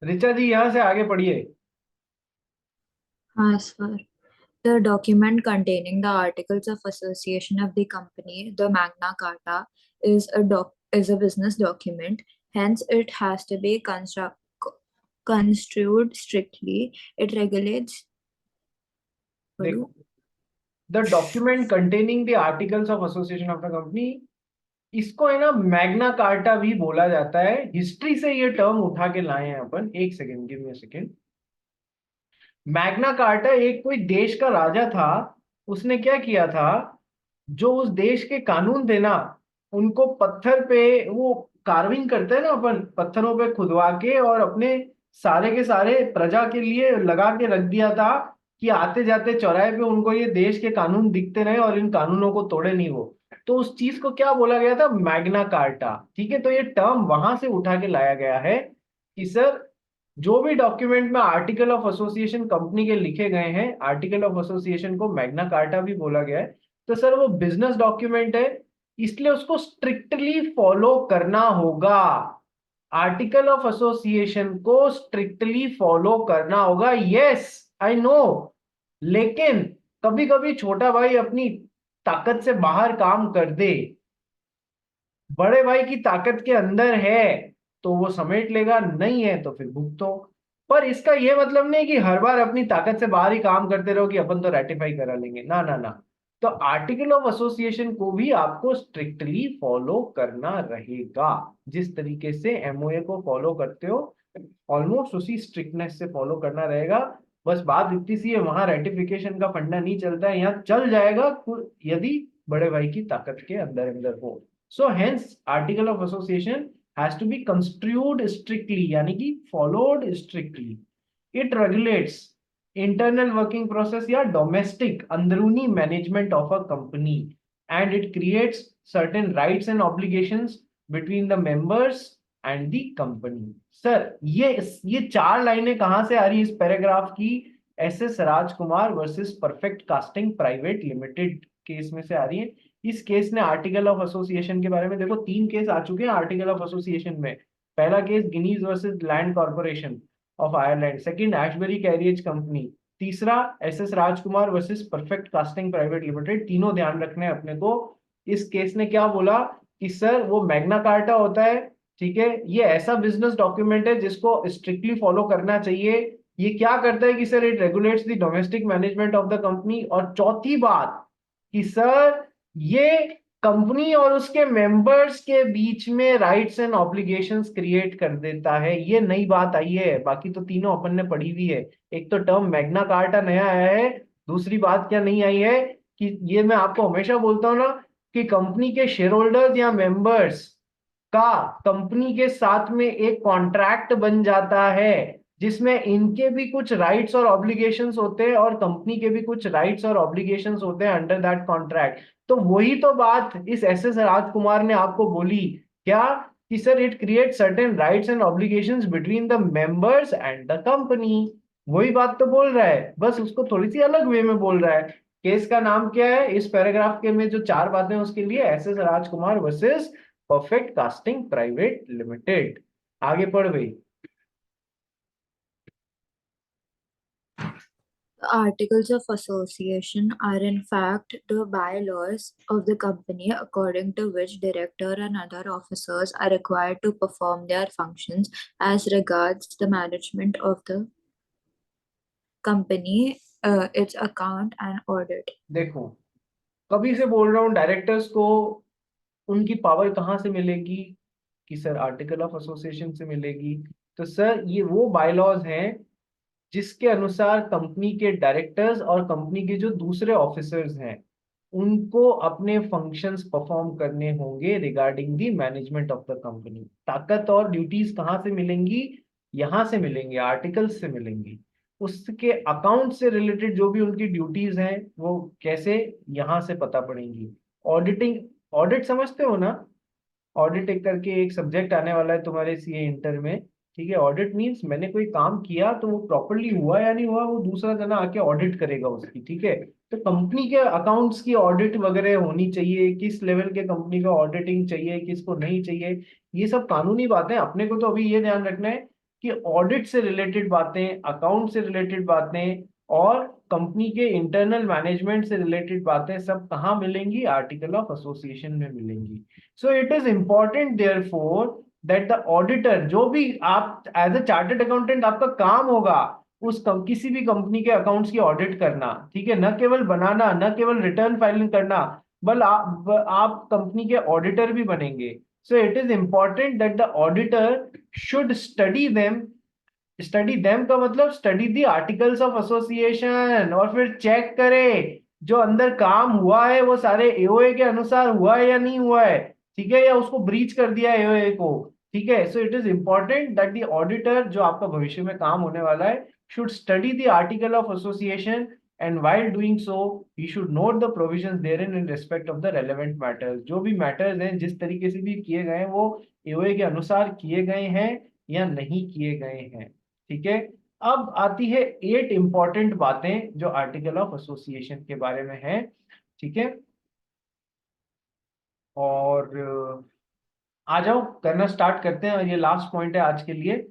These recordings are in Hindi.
ऋचा जी यहाँ से आगे पढ़िए। As for the document containing the articles of association of the company, the Magna Carta is a business document. Hence, it has to be construed strictly. It regulates. देखो, the document containing the articles of association of the company, इसको है ना मैग्ना कार्टा भी बोला जाता है। हिस्ट्री से ये टर्म उठा के लाए हैं अपन। एक second, give me a second. Magna carta एक कोई देश का राजा था। उसने क्या किया था, जो उस देश के कानून थे ना, उनको पत्थर पे वो कार्विंग करते हैं ना अपन, पत्थरों पे खुदवा के, और अपने सारे के सारे प्रजा के लिए लगा के रख दिया था कि आते जाते चौराहे पे उनको ये देश के कानून दिखते रहे और इन कानूनों को तोड़े नहीं वो। तो उस चीज को क्या बोला गया था, मैग्ना कार्टा। ठीक है, तो ये टर्म वहां से उठा के लाया गया है कि सर, जो भी डॉक्यूमेंट में आर्टिकल ऑफ एसोसिएशन कंपनी के लिखे गए हैं, आर्टिकल ऑफ एसोसिएशन को मैग्ना कार्टा भी बोला गया है। तो सर वो बिजनेस डॉक्यूमेंट है, इसलिए उसको स्ट्रिक्टली फॉलो करना होगा। आर्टिकल ऑफ एसोसिएशन को स्ट्रिक्टली फॉलो करना होगा। Yes, I know. लेकिन कभी कभी छोटा भाई अपनी ताकत से बाहर काम कर दे, बड़े भाई की ताकत के अंदर है तो वो समेट लेगा, नहीं है तो फिर भुगतो। पर इसका यह मतलब नहीं कि हर बार अपनी ताकत से बाहर ही काम करते रहो कि अपन तो रेटिफाई करा लेंगे, ना ना ना। तो आर्टिकल ऑफ एसोसिएशन को भी आपको स्ट्रिक्टली फॉलो करना रहेगा। जिस तरीके से एमओए को फॉलो करते हो, ऑलमोस्ट उसी स्ट्रिक्टनेस से फॉलो करना रहेगा। बस बात इतनी सी है, वहां रेटिफिकेशन का फंडा नहीं चलता है, यहाँ चल जाएगा यदि बड़े भाई की ताकत के अंदर अंदर हो। So hence article of association has to be construed strictly, यानी कि followed strictly. It regulates internal working process या domestic अंदरूनी management of a company, and it creates certain rights and obligations between the members and the company. Sir, ये चार लाइनें कहां से आ रही है इस पैराग्राफ की? S S Rajkumar versus perfect casting private limited case में से आ रही है। इस केस ने आर्टिकल ऑफ एसोसिएशन के बारे में, देखो तीन केस आ चुके हैं आर्टिकल ऑफ एसोसिएशन में। पहला case Guinness versus land corporation of Ireland, second Ashbury carriage company, तीसरा S S Rajkumar versus perfect casting private limited. तीनों ध्यान रखने हैं अपने को। इस केस ने क्या बोला कि सर वो मैग्ना कार्टा होता है, ठीक है, ये ऐसा बिजनेस डॉक्यूमेंट है जिसको स्ट्रिक्टली फॉलो करना चाहिए। ये क्या करता है कि sir it regulates the domestic management of the company. और चौथी बात कि सर ये कंपनी और उसके मेंबर्स के बीच में राइट्स एंड ऑब्लिगेशंस क्रिएट कर देता है। ये नई बात आई है, बाकी तो तीनों अपन ने पढ़ी हुई है। एक तो टर्म मैग्ना कार्टा नया आया है, दूसरी बात क्या नहीं आई है कि ये मैं आपको हमेशा बोलता हूं ना कि कंपनी के शेयर होल्डर्स या मेंबर्स का कंपनी के साथ में एक कॉन्ट्रैक्ट बन जाता है, जिसमें इनके भी कुछ राइट्स और ऑब्लिगेशंस होते हैं और कंपनी के भी कुछ राइट्स और ऑब्लिगेशंस होते हैं अंडर दैट कॉन्ट्रैक्ट। तो वही तो बात इस एस एस राजकुमार ने आपको बोली, क्या कि sir it create certain rights and obligations between the members and the company. वही बात तो बोल रहा है, बस उसको थोड़ी सी अलग वे में बोल रहा है। केस का नाम क्या है इस पैराग्राफ के में जो चार बातें उसके लिए, S S Rajkumar versus perfect casting private limited. आगे पढ़ गई। The articles of association are in fact the bylaws of the company according to which director and other officers are required to perform their functions as regards the management of the company, its account and audit. देखो, कभी से बोल रहा हूं डायरेक्टर्स को उनकी पावर कहाँ से मिलेगी कि सर आर्टिकल ऑफ एसोसिएशन से मिलेगी। तो सर ये वो बायलॉज हैं जिसके अनुसार कंपनी के डायरेक्टर्स और कंपनी के जो दूसरे ऑफिसर्स हैं उनको अपने फंक्शंस परफॉर्म करने होंगे regarding the management of the company. ताकत और ड्यूटीज कहाँ से मिलेंगी? यहां से मिलेंगे, आर्टिकल्स से मिलेंगी। उसके अकाउंट से रिलेटेड जो भी उनकी ड्यूटीज हैं वो कैसे, यहां से पता पड़ेंगी। ऑडिटिंग, ऑडिट समझते हो ना? ऑडिट एक करके एक सब्जेक्ट आने वाला है तुम्हारे सीए इंटर में। ठीक है, ऑडिट मींस मैंने कोई काम किया तो वो प्रॉपरली हुआ या नहीं हुआ, वो दूसरा जना आके ऑडिट करेगा उसकी। ठीक है, तो कंपनी के अकाउंट्स की ऑडिट वगैरह होनी चाहिए, किस लेवल के कंपनी का ऑडिटिंग चाहिए, किसको नहीं चाहिए, ये सब कानूनी बातें। अपने को तो अभी ये ध्यान रखना है कि ऑडिट से रिलेटेड बातें, अकाउंट से रिलेटेड बातें और कंपनी के इंटरनल मैनेजमेंट से रिलेटेड बातें सब कहाँ मिलेंगी? आर्टिकल ऑफ एसोसिएशन में मिलेंगी। So it is important therefore that the auditor, जो भी आप एज अ चार्टर्ड अकाउंटेंट आपका काम होगा किसी भी कंपनी के अकाउंट्स की ऑडिट करना, ठीक है, न केवल बनाना, न केवल रिटर्न फाइलिंग करना, आप कंपनी के ऑडिटर भी बनेंगे। So it is important that the auditor should study them का मतलब study the articles of association, और फिर चेक करे जो अंदर काम हुआ है वो सारे एओए के अनुसार हुआ है या नहीं हुआ है, ठीक है, या उसको ब्रीच कर दिया एओए को, ठीक है। So it is important that the auditor, जो आपका भविष्य में काम होने वाला है, should study the article of association, and while doing so he should note the provisions therein in respect of the relevant matters। जो भी मैटर्स हैं जिस तरीके से भी किए गए हैं वो एओए के अनुसार किए गए हैं या नहीं किए गए हैं, ठीक है। अब आती है 8 इंपॉर्टेंट बातें जो आर्टिकल ऑफ एसोसिएशन के बारे में है, ठीक है। और आ जाओ करना स्टार्ट करते हैं, और ये लास्ट पॉइंट है आज के लिए।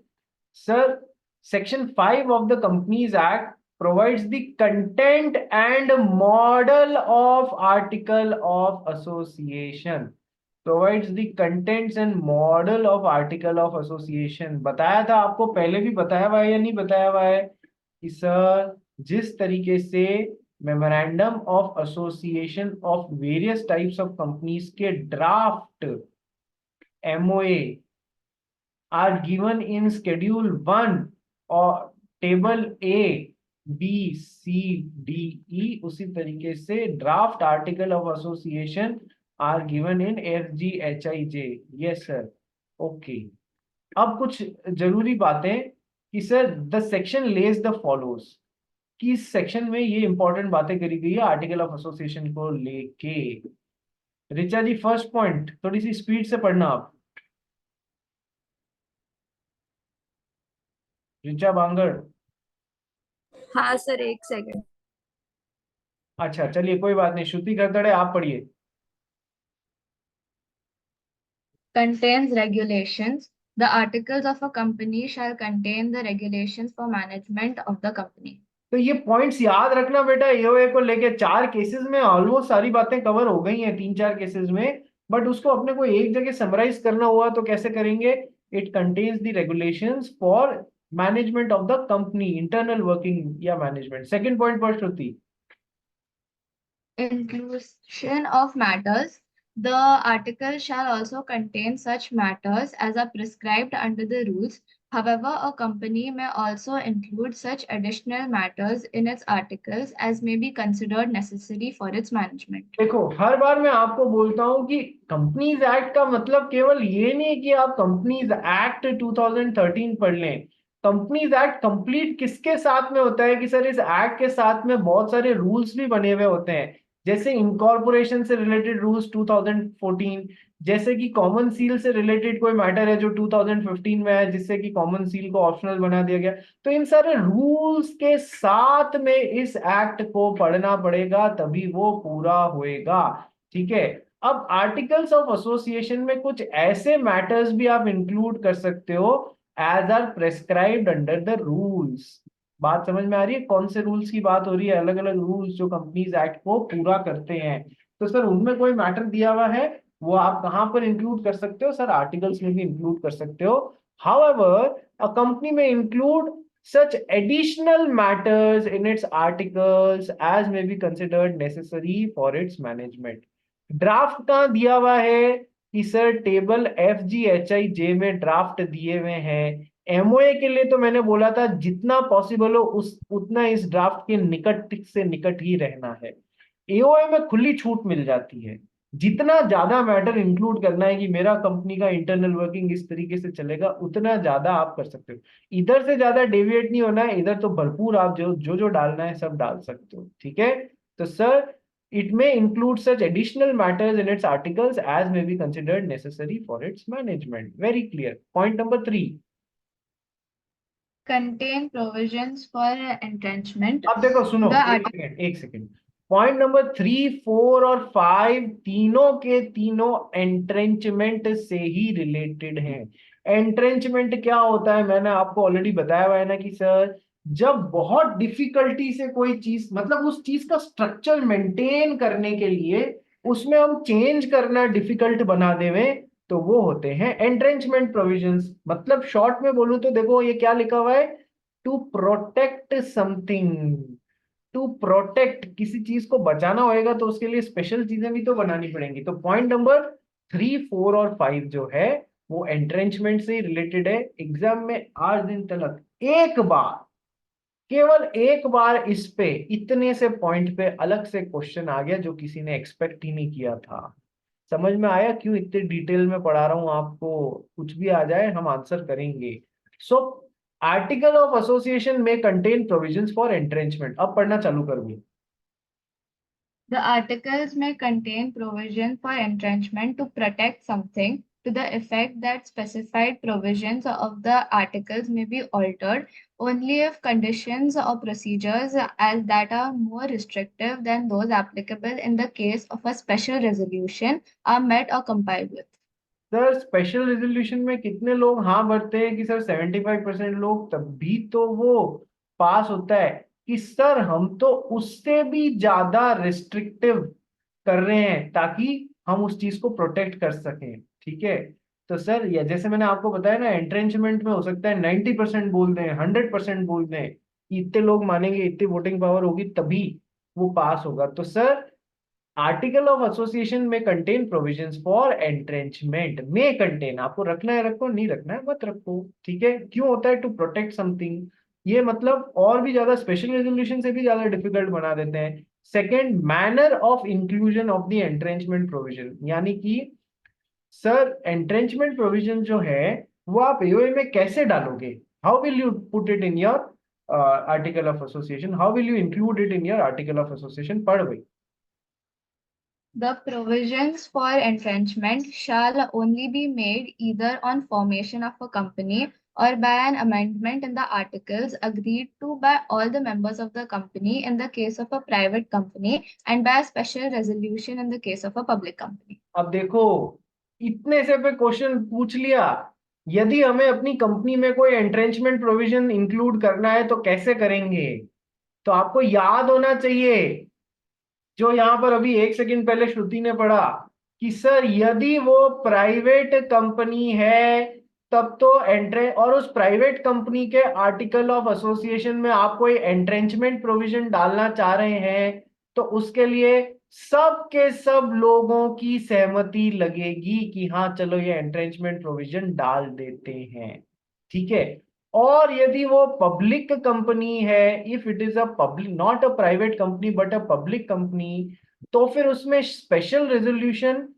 Sir, section 5 of the Companies Act provides the content and model of article of association। provides the contents and model of article of association। बताया था आपको, पहले भी बताया हुआ है या नहीं बताया हुआ है कि सर जिस तरीके से memorandum of association of various types of companies के draft MOA are given in schedule 1 और table A B C D E, उसी तरीके से draft article of association are given in F G H I J. Yes sir, okay. अब कुछ जरूरी बातें कि sir the section lays the follows, कि इस सेक्शन में ये इंपॉर्टेंट बातें करी गई है आर्टिकल ऑफ एसोसिएशन को लेके। रिचा जी, फर्स्ट पॉइंट थोड़ी सी स्पीड से पढ़ना आप। रिचा बांगड़। हाँ सर, एक सेकंड। अच्छा चलिए कोई बात नहीं, श्रुति खरतड़े आप पढ़िए। Contains regulations. The articles of a company shall contain the regulations for management of the company. तो ये पॉइंट्स याद रखना बेटा, एओए को लेके 4 केसेस में ऑलमोस्ट सारी बातें कवर हो गई हैं, 3-4 केसेस में, बट उसको अपने को एक जगह समराइज करना हुआ तो कैसे करेंगे? It contains the regulations for management of the company, internal working या मैनेजमेंट। सेकंड पॉइंट पर श्रुति। Inclusion of matters. The article shall also contain such matters as are prescribed under the rules. However, a company may also include such additional matters in its articles as may be considered necessary for its management. देखो, हर बार मैं आपको बोलता हूं कि कंपनीज एक्ट का मतलब केवल ये नहीं कि आप कंपनीज एक्ट 2013 पढ़ लें। कंपनीज एक्ट कंप्लीट किसके साथ में होता है कि सर इस एक्ट के साथ में बहुत सारे रूल्स भी बने हुए होते हैं, जैसे इनकॉर्पोरेशन से रिलेटेड रूल्स 2014, जैसे कि कॉमन सील से रिलेटेड कोई मैटर है जो 2015 में है जिससे कि कॉमन सील को ऑप्शनल बना दिया गया। तो इन सारे रूल्स के साथ में इस एक्ट को पढ़ना पड़ेगा, तभी वो पूरा होएगा, ठीक है। अब आर्टिकल्स ऑफ एसोसिएशन में कुछ ऐसे मैटर्स भी आप इंक्लूड कर सकते हो as are prescribed under the rules. बात समझ में आ रही है? कौन से रूल्स की बात हो रही है? अलग अलग रूल्स जो कंपनीज एक्ट को पूरा करते हैं। तो सर उनमें कोई मैटर दिया हुआ है, वो आप कहां पर इंक्लूड कर सकते हो? सर आर्टिकल्स में भी इंक्लूड कर सकते हो। हाउएवर अ कंपनी में include such additional matters in its articles as may be considered necessary for its management। Draft कहाँ दिया हुआ है कि sir table F G H I J में ड्राफ्ट दिए हुए हैं। एमओए के लिए तो मैंने बोला था जितना पॉसिबल हो उस उतना इस ड्राफ्ट के निकट से निकट ही रहना है। एओए में खुली छूट मिल जाती है, जितना ज्यादा मैटर इंक्लूड करना है कि मेरा कंपनी का इंटरनल वर्किंग इस तरीके से चलेगा उतना ज्यादा आप कर सकते हो। इधर से ज्यादा डेविएट नहीं होना है, इधर तो भरपूर आप जो जो जो डालना है सब डाल सकते हो, ठीक है। तो sir it may include such additional matters in its articles as may be considered necessary for its management। Very clear। Point number 3। Contain provisions for entrenchment. अब देखो सुनो, The एक सेकेंड एक सेकेंड। पॉइंट नंबर 3, 4 और 5 तीनों के तीनों एंट्रेंचमेंट से ही रिलेटेड हैं। एंट्रेंचमेंट क्या होता है, मैंने आपको ऑलरेडी बताया हुआ है ना कि सर, जब बहुत डिफिकल्टी से कोई चीज, मतलब उस चीज का स्ट्रक्चर मेंटेन करने के लिए उसमें हम चेंज करना डिफिकल्ट बना देवे, तो वो होते हैं एंट्रेंचमेंट प्रोविजंस। मतलब शॉर्ट में बोलूं तो देखो ये क्या लिखा हुआ है, to protect something. To protect, किसी चीज को बचाना होएगा तो उसके लिए स्पेशल चीजें भी तो बनानी पड़ेंगी। तो पॉइंट नंबर 3, 4 और 5 जो है वो एंट्रेंचमेंट से रिलेटेड है। एग्जाम में आज दिन तक एक बार, केवल एक बार इस पे इतने से पॉइंट पे अलग से क्वेश्चन आ गया जो किसी ने एक्सपेक्ट ही नहीं किया था। समझ में आया क्यों इतने डिटेल में पढ़ा रहा हूं आपको? कुछ भी आ जाए हम आंसर करेंगे। सो आर्टिकल ऑफ एसोसिएशन में कंटेन प्रोविजंस फॉर एंट्रेंचमेंट। अब पढ़ना चालू करूंगी। The articles may contain provision for entrenchment to protect something to the effect that specified provisions of the articles may be altered only if conditions or procedures as that are more restrictive than those applicable in the case of a special resolution are met or complied with. Sir special resolution में कितने लोग हाँ भरते हैं कि सर 75% लोग, तब भी तो वो पास होता है कि सर हम तो उससे भी ज्यादा रिस्ट्रिक्टिव कर रहे हैं ताकि हम उस चीज को प्रोटेक्ट कर सकें। ठीक है, तो सर या जैसे मैंने आपको बताया ना, एंट्रेंचमेंट में हो सकता है 90% बोल दें, 100% बोल दें, कि इतने लोग मानेंगे, इतनी वोटिंग पावर होगी तभी वो पास होगा। तो सर आर्टिकल ऑफ एसोसिएशन में कंटेन प्रोविजंस फॉर एंट्रेंचमेंट, में कंटेन, आपको रखना है रखो, नहीं रखना है मत रखो। ठीक है, क्यों होता है? To protect something. ये मतलब और भी ज्यादा स्पेशल रेजोल्यूशन से भी ज्यादा डिफिकल्ट बना देते हैं। Second, manner of inclusion of the entrenchment provision, यानी कि सर एंट्रेंचमेंट प्रोविजन जो है वो आप एओए में कैसे डालोगे? How will you put it in your article of association? How will you include it in your article of association? पढ़ भाई। The provisions for entrenchment shall only be made either on formation of a company or by an amendment in the articles agreed to by all the members of the company in the case of a private company and by a special resolution in the case of a public company. अब देखो, इतने से पे क्वेश्चन पूछ लिया, यदि हमें अपनी कंपनी में कोई एंट्रेंचमेंट प्रोविजन इंक्लूड करना है तो कैसे करेंगे? तो आपको याद होना चाहिए जो यहां पर अभी 1 सेकंड पहले श्रुति ने पढ़ा कि सर यदि वो प्राइवेट कंपनी है तब तो एंट्रे, और उस प्राइवेट कंपनी के आर्टिकल ऑफ एसोसिएशन में आप कोई एंट्रेंचमेंट प्रोविजन डालना चाह रहे हैं तो उसके लिए सब के सब लोगों की सहमति लगेगी कि हाँ चलो ये एंट्रेंचमेंट प्रोविजन डाल देते हैं। ठीक है, और यदि वो पब्लिक कंपनी है, if it is a public, not a private company but a public company, तो फिर उसमें स्पेशल रेजोल्यूशन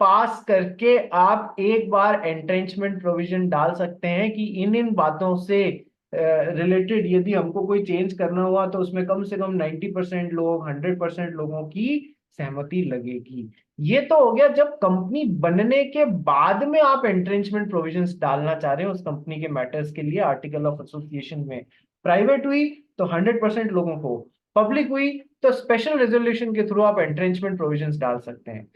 पास करके आप एक बार एंट्रेंचमेंट प्रोविजन डाल सकते हैं कि इन इन बातों से रिलेटेड यदि हमको कोई चेंज करना हुआ तो उसमें कम से कम 90% लोग, 100% लोगों की सहमति लगेगी। ये तो हो गया जब कंपनी बनने के बाद में आप एंट्रेंचमेंट प्रोविजंस डालना चाह रहे हैं उस कंपनी के मैटर्स के लिए आर्टिकल ऑफ एसोसिएशन में। प्राइवेट हुई तो 100% लोगों को, पब्लिक हुई तो स्पेशल रेजोल्यूशन के थ्रू आप एंट्रेंचमेंट प्रोविजंस डाल सकते हैं।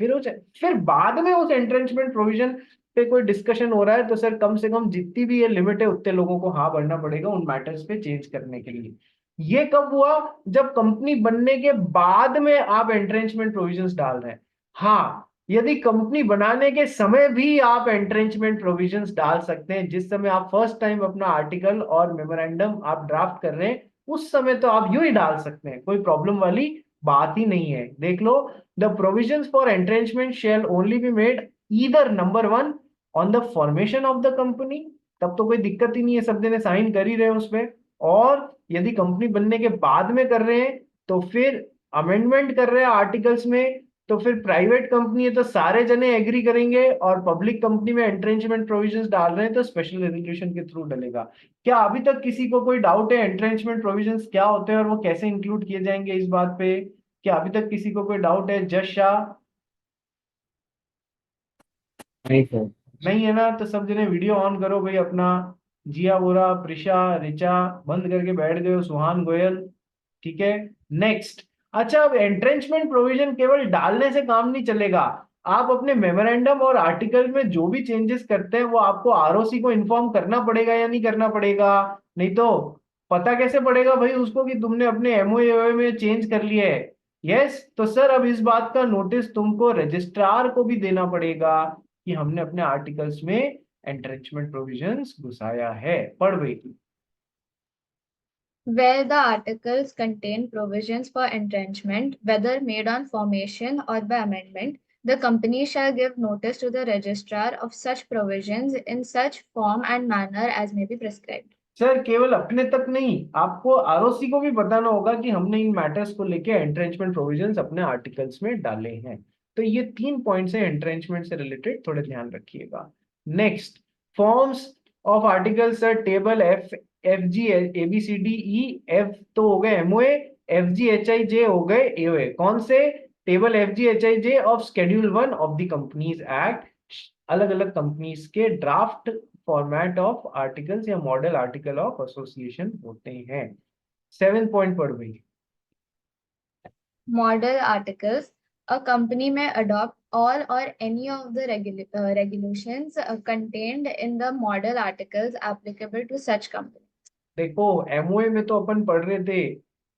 फिर बाद में उस एंट्रेंचमेंट प्रोविजन पे कोई डिस्कशन हो रहा है तो सर कम से कम जितनी भी ये लिमिट है उतने लोगों को हाँ भरना पड़ेगा उन मैटर्स पे चेंज करने के लिए। ये कब हुआ? जब कंपनी बनने के बाद में आप एंट्रेंचमेंट प्रोविजंस डाल रहे हैं। हाँ, यदि कंपनी बनाने के समय भी आप एंट्रेंचमेंट प्रोविजंस डाल सकते हैं, जिस समय आप फर्स्ट टाइम अपना आर्टिकल और मेमोरेंडम आप ड्राफ्ट कर रहे हैं उस समय तो आप यूं ही डाल सकते हैं, कोई प्रॉब्लम वाली बात ही नहीं है। देख लो, the provisions for entrenchment shall only be made either number 1 on the formation of the company, तब तो कोई दिक्कत ही नहीं है, सब जने साइन कर ही रहे हैं उसमें। और यदि कंपनी बनने के बाद में कर रहे हैं तो फिर अमेंडमेंट कर रहे हैं आर्टिकल्स में, तो फिर प्राइवेट कंपनी है तो सारे जने एग्री करेंगे, और पब्लिक कंपनी में एंट्रेंचमेंट प्रोविजंस डाल रहे हैं तो स्पेशल रेजोल्यूशन के थ्रू डलेगा। क्या अभी तक किसी को कोई डाउट है एंट्रेंचमेंट प्रोविजंस क्या होते हैं और वो कैसे इंक्लूड किए जाएंगे इस बात पे? क्या अभी तक किसी को कोई डाउट है? जश शाह? नहीं सर। नहीं है ना? तो सब जने वीडियो ऑन करो भाई अपना। जिया बोरा, प्रिशा, रिचा बंद करके बैठ गए हो, सुहान गोयल। ठीक है, नेक्स्ट। अच्छा, अब एंट्रेंचमेंट प्रोविजन केवल डालने से काम नहीं चलेगा, आप अपने मेमोरेंडम और आर्टिकल में जो भी चेंजेस करते हैं वो आपको आरओसी को इन्फॉर्म करना पड़ेगा या नहीं करना पड़ेगा? नहीं तो पता कैसे पड़ेगा भाई उसको कि तुमने अपने एमओए में चेंज कर लिया है? यस, तो सर अब इस बात का नोटिस तुमको रजिस्ट्रार को भी देना पड़ेगा कि हमने अपने आर्टिकल्स में एंट्रेंचमेंट प्रोविजंस घुसाया है। पढ़ भाई। Where the articles contain provisions for entrenchment, whether made on formation or by amendment, the company shall give notice to the registrar of such provisions in such form and manner as may be prescribed. Sir केवल अपने तक नहीं, आपको आरओसी को भी बताना होगा कि हमने इन मैटर्स को लेके एंट्रेंचमेंट प्रोविजंस अपने आर्टिकल्स में डाले हैं। तो ये 3 पॉइंट्स हैं एंट्रेंचमेंट से रिलेटेड, थोड़े ध्यान रखिएगा। Next, forms of articles sir, table F, F G, A B C D E, F तो हो गए MOA, F G H I J हो गए एओए। कौन से? Table F G H I J of schedule 1 of the companies act. अलग अलग कंपनीज के ड्राफ्ट फॉर्मेट ऑफ आर्टिकल्स या मॉडल आर्टिकल ऑफ एसोसिएशन होते हैं। 7 पॉइंट पढ़ गई। Model articles. A company may adopt all or any of the regulations contained in the model articles applicable to such company. देखो एमओए में तो अपन पढ़ रहे थे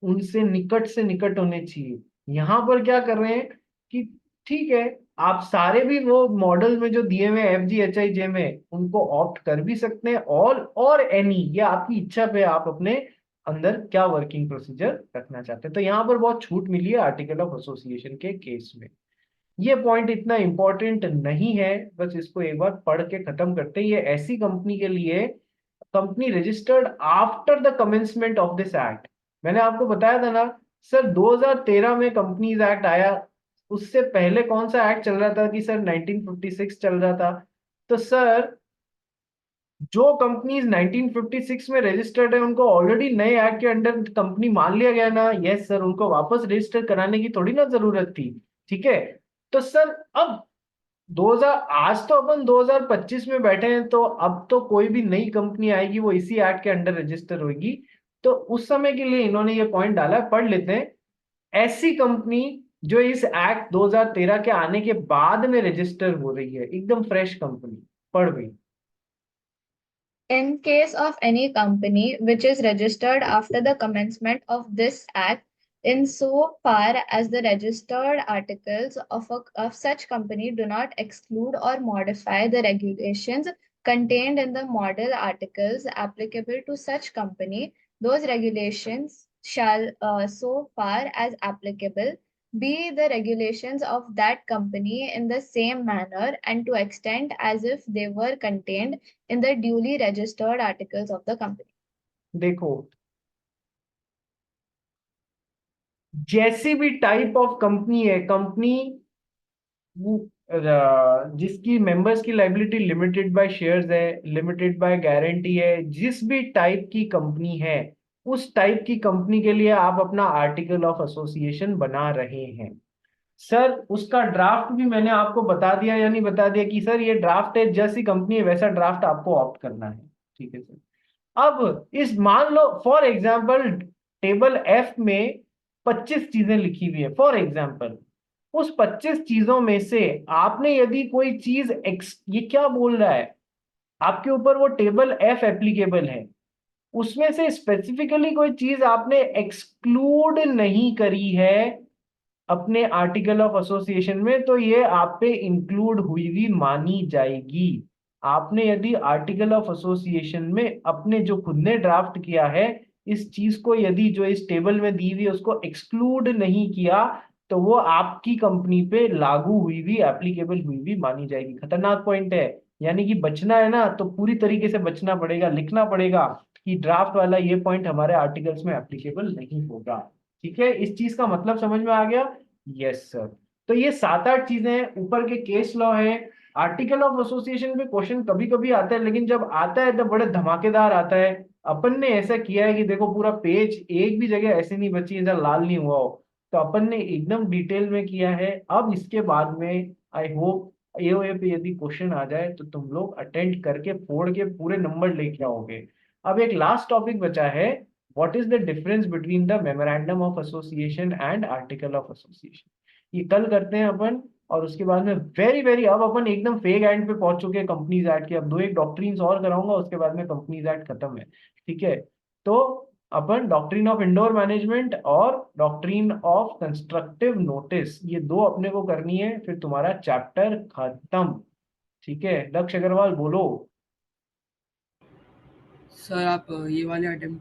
उनसे निकट से निकट होने चाहिए, यहाँ पर क्या कर रहे हैं कि ठीक है, आप सारे भी वो मॉडल में जो दिए हुए F G H I J में उनको ऑप्ट कर भी सकते हैं, ऑल और एनी, ये आपकी इच्छा पे आप अपने अंदर क्या वर्किंग प्रोसीजर रखना चाहते हैं। तो यहाँ पर बहुत छूट मिली है आर्टिकल ऑफ एसोसिएशन के केस में। ये पॉइंट इतना इंपॉर्टेंट नहीं है, बस इसको एक बार पढ़ के खत्म करते हैं। ये ऐसी कंपनी के लिए, company registered after the commencement of this act. मैंने आपको बताया था ना सर 2013 में कंपनीज एक्ट आया, उससे पहले कौन सा एक्ट चल रहा था कि सर 1956 चल रहा था। तो सर जो कंपनीज 1956 में रजिस्टर्ड है उनको ऑलरेडी नए एक्ट के अंडर कंपनी मान लिया गया ना? यस सर, उनको वापस रजिस्टर कराने की थोड़ी ना जरूरत थी। ठीक है, तो सर अब 2000, आज तो अपन 2025 में बैठे हैं, तो अब तो कोई भी नई कंपनी आएगी वो इसी एक्ट के अंडर रजिस्टर होगी। तो उस समय के लिए इन्होंने ये पॉइंट डाला है, पढ़ लेते हैं। ऐसी कंपनी जो इस एक्ट 2013 के आने के बाद में रजिस्टर हो रही है, एकदम फ्रेश कंपनी। पढ़ भाई। In case of any company which is registered after the commencement of this Act, in so far as the registered articles of such company do not exclude or modify the regulations contained in the model articles applicable to such company, those regulations shall, so far as applicable, be the regulations of that company in the same manner and to extent as if they were contained in the duly registered articles of the company. देखो, जैसी भी टाइप ऑफ कंपनी है, कंपनी जिसकी मेंबर्स की लाइबिलिटी लिमिटेड बाय शेयर्स है, लिमिटेड बाय गारंटी है, जिस भी टाइप की कंपनी है, उस टाइप की कंपनी के लिए आप अपना आर्टिकल ऑफ एसोसिएशन बना रहे हैं। सर उसका ड्राफ्ट भी मैंने आपको बता दिया या नहीं बता दिया कि सर ये ड्राफ्ट है, जैसी कंपनी है वैसा ड्राफ्ट आपको ऑप्ट करना है। ठीक है सर। अब इस मान लो फॉर एग्जाम्पल टेबल एफ में 25 चीजें लिखी हुई है फॉर एग्जाम्पल, उस 25 चीजों में से आपने यदि कोई चीज ये क्या बोल रहा है, आपके ऊपर वो टेबल एफ एप्लीकेबल है, उसमें से स्पेसिफिकली कोई चीज आपने एक्सक्लूड नहीं करी है अपने आर्टिकल ऑफ एसोसिएशन में, तो ये आप पे इंक्लूड हुई भी मानी जाएगी। आपने यदि आर्टिकल ऑफ एसोसिएशन में अपने जो खुद ने ड्राफ्ट किया है, इस चीज को यदि जो इस टेबल में दी हुई उसको एक्सक्लूड नहीं किया, तो वो आपकी कंपनी पे लागू हुई भी, एप्लीकेबल हुई भी मानी जाएगी। खतरनाक पॉइंट है, यानी कि बचना है ना तो पूरी तरीके से बचना पड़ेगा, लिखना पड़ेगा कि ड्राफ्ट वाला ये पॉइंट हमारे आर्टिकल्स में एप्लीकेबल नहीं होगा। ठीक है, इस चीज का मतलब समझ में आ गया? Yes sir. तो ये 7-8 चीजें ऊपर के केस लॉ है। आर्टिकल ऑफ एसोसिएशन पे क्वेश्चन कभी कभी आता है, लेकिन जब आता है तो बड़े धमाकेदार आता है। अपन ने ऐसा किया है कि देखो पूरा पेज एक भी जगह ऐसे नहीं बची है जहाँ लाल नहीं हुआ हो, तो अपन ने एकदम डिटेल में किया है। अब इसके बाद में आई होप एओए पे यदि क्वेश्चन आ जाए तो तुम लोग अटेंड करके फोड़ के पूरे नंबर लेके आओगे। अब एक लास्ट टॉपिक बचा है, what is the difference between the memorandum of association and article of association. ये कल करते हैं अपन। और उसके बाद में वेरी वेरी, अब अपन एकदम फेक एंड पे पहुंच चुके हैं कंपनीज एक्ट के। अब दो एक डॉक्ट्रिन्स और कराऊंगा, उसके बाद में कंपनीज एक्ट खत्म है। ठीक है, तो अपन डॉक्ट्रिन ऑफ इंडोर मैनेजमेंट और डॉक्ट्रिन ऑफ कंस्ट्रक्टिव नोटिस, ये दो अपने को करनी है, फिर तुम्हारा चैप्टर खत्म। ठीक है, लक्ष्य अग्रवाल बोलो। सर आप ये वाले अटेम्प्ट का